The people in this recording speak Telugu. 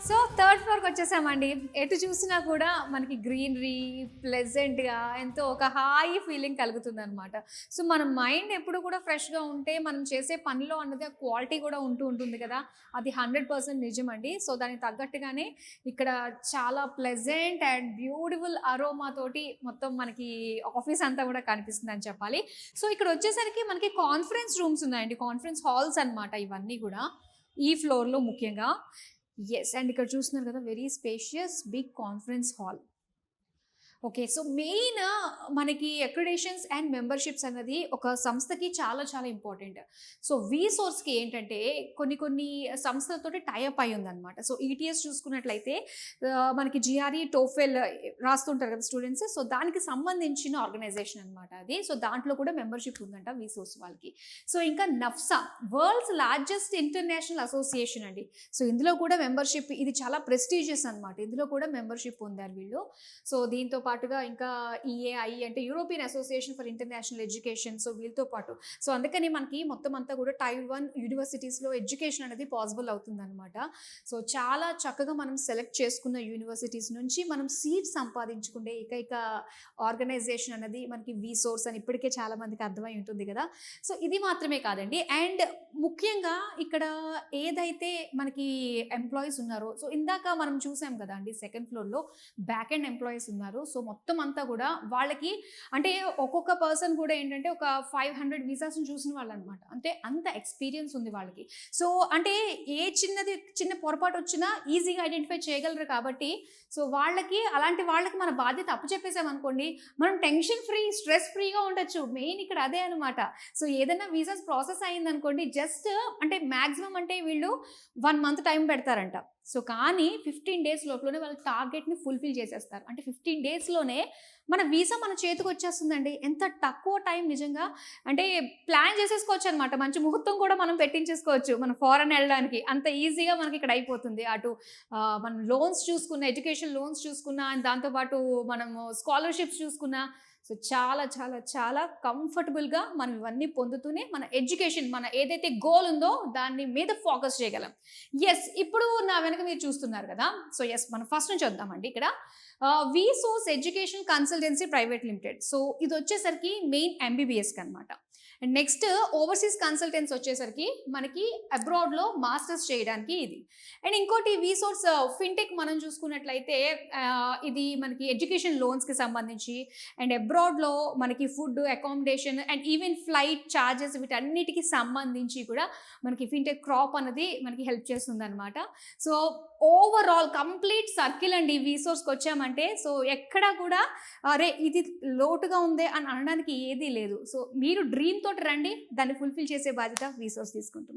సో థర్డ్ ఫ్లోర్కి వచ్చేసామండి. ఎటు చూసినా కూడా మనకి గ్రీనరీ, ప్లెజెంట్గా ఎంతో ఒక హాయి ఫీలింగ్ కలుగుతుందనమాట. సో మన మైండ్ ఎప్పుడు కూడా ఫ్రెష్గా ఉంటే మనం చేసే పనిలో అన్నది క్వాలిటీ కూడా ఉంటుంది కదా, అది 100% నిజమండి. సో దానికి తగ్గట్టుగానే ఇక్కడ చాలా ప్లెజెంట్ అండ్ బ్యూటిఫుల్ అరోమా తోటి మొత్తం మనకి ఆఫీస్ అంతా కూడా కనిపిస్తుంది అని చెప్పాలి. సో ఇక్కడ వచ్చేసరికి మనకి కాన్ఫరెన్స్ రూమ్స్ ఉన్నాయండి, కాన్ఫరెన్స్ హాల్స్ అనమాట ఇవన్నీ కూడా ఈ ఫ్లోర్లో ముఖ్యంగా. ఎస్, అండ్ ఇక్కడ చూస్తున్నారు కదా, very spacious big conference hall. Okay, so main మనకి అక్రిడేషన్స్ అండ్ మెంబర్షిప్స్ అన్నది ఒక సంస్థకి చాలా చాలా ఇంపార్టెంట్. సో వీసోర్స్కి ఏంటంటే కొన్ని సంస్థలతోటి టైఅప్ అయి ఉందన్నమాట. సో ఈటీఎస్ చూసుకున్నట్లయితే మనకి జిఆర్ఈ టోఫెల్ రాస్తుంటారు కదా స్టూడెంట్స్, సో దానికి సంబంధించిన ఆర్గనైజేషన్ అనమాట అది. సో దాంట్లో కూడా మెంబర్షిప్ ఉందంట వీసోర్స్ వాళ్ళకి. సో ఇంకా నఫ్సా, వరల్డ్స్ లార్జెస్ట్ ఇంటర్నేషనల్ అసోసియేషన్ అండి. సో ఇందులో కూడా మెంబర్షిప్, ఇది చాలా ప్రెస్టీజియస్ అనమాట, ఇందులో కూడా మెంబర్షిప్ పొందారు వీళ్ళు. సో దీంతో పాటుగా ఇంకా ఈఏఐ అంటే European association for international education, so వీళ్ళతో పాటు. సో అందుకని మనకి మొత్తం అంతా కూడా టైర్ 1 యూనివర్సిటీస్లో ఎడ్యుకేషన్ అనేది పాసిబుల్ అవుతుందన్నమాట. సో చాలా చక్కగా మనం సెలెక్ట్ చేసుకున్న యూనివర్సిటీస్ నుంచి మనం సీట్ సంపాదించుకునే ఏకైక ఆర్గనైజేషన్ అనేది మనకి వీసోర్స్ అని ఇప్పటికే చాలా మందికి అర్థమై ఉంటుంది కదా. సో ఇది మాత్రమే కాదండి, అండ్ ముఖ్యంగా ఇక్కడ ఏదైతే మనకి ఎంప్లాయీస్ ఉన్నారో, సో ఇందాక మనం చూసాం కదా అండి సెకండ్ ఫ్లోర్లో బ్యాక్ ఎండ్ ఎంప్లాయీస్ ఉన్నారు. సో మొత్తం అంతా కూడా వాళ్ళకి అంటే ఒక్కొక్క పర్సన్ కూడా ఏంటంటే ఒక 500 వీసాస్ని చూసిన వాళ్ళు అనమాట. అంటే అంత ఎక్స్పీరియన్స్ ఉంది వాళ్ళకి. సో అంటే ఏ చిన్న పొరపాటు వచ్చినా ఈజీగా ఐడెంటిఫై చేయగలరు కాబట్టి సో అలాంటి వాళ్ళకి మన బాధ్యత అప్పచెప్పేసామనుకోండి, మనం టెన్షన్ ఫ్రీ, స్ట్రెస్ ఫ్రీగా ఉండొచ్చు. మెయిన్ ఇక్కడ అదే అనమాట. సో ఏదైనా వీసాస్ ప్రాసెస్ అయిందనుకోండి, జస్ట్ అంటే మ్యాక్సిమం అంటే వీళ్ళు 1 మంత్ టైం పెడతారంట. సో కానీ 15 డేస్ లోపలనే వాళ్ళ టార్గెట్ని ఫుల్ఫిల్ చేసేస్తారు. అంటే 15 డేస్లోనే మన వీసా మన చేతికి వచ్చేస్తుందండి. ఎంత తక్కువ టైం నిజంగా, అంటే ప్లాన్ చేసేసుకోవచ్చు అనమాట. మంచి ముహూర్తం కూడా మనం పెట్టించేసుకోవచ్చు మనం ఫారెన్ వెళ్ళడానికి, అంత ఈజీగా మనకి ఇక్కడ అయిపోతుంది. అటు మనం లోన్స్ చూసుకున్న, ఎడ్యుకేషన్ లోన్స్ చూసుకున్నా, దాంతోపాటు మనము స్కాలర్షిప్స్ చూసుకున్నా, సో చాలా చాలా చాలా కంఫర్టబుల్గా మనం ఇవన్నీ పొందుతూనే మన ఎడ్యుకేషన్, మన ఏదైతే గోల్ ఉందో దాన్ని మీద ఫోకస్ చేయగలం. ఎస్, ఇప్పుడు నా వెనక మీరు చూస్తున్నారు కదా. సో ఎస్, మనం ఫస్ట్ నుంచి వద్దామండి. ఇక్కడ VSource education consultancy private limited. So ఇది వచ్చేసరికి మెయిన్ ఎంబీబీఎస్కి అనమాట. అండ్ నెక్స్ట్ ఓవర్సీస్ కన్సల్టెన్స్ వచ్చేసరికి మనకి అబ్రాడ్లో మాస్టర్స్ చేయడానికి ఇది. అండ్ ఇంకోటి వీసోర్స్ ఫిన్టెక్ మనం చూసుకున్నట్లయితే ఇది మనకి ఎడ్యుకేషన్ లోన్స్కి సంబంధించి, అండ్ అబ్రాడ్లో మనకి food, accommodation and even flight charges వీటన్నిటికి సంబంధించి కూడా మనకి ఫిన్టెక్ క్రాప్ అనేది మనకి హెల్ప్ చేస్తుంది అనమాట. సో ఓవరాల్ కంప్లీట్ సర్కిల్ అండి వీసోర్స్కి వచ్చామంటే. సో ఎక్కడా కూడా అరే ఇది లోటుగా ఉందే అని అనడానికి ఏదీ లేదు. సో మీరు డ్రీమ్ తోటి రండి, దాన్ని ఫుల్ఫిల్ చేసే బాధ్యత వీసోర్స్ తీసుకుంటుంది.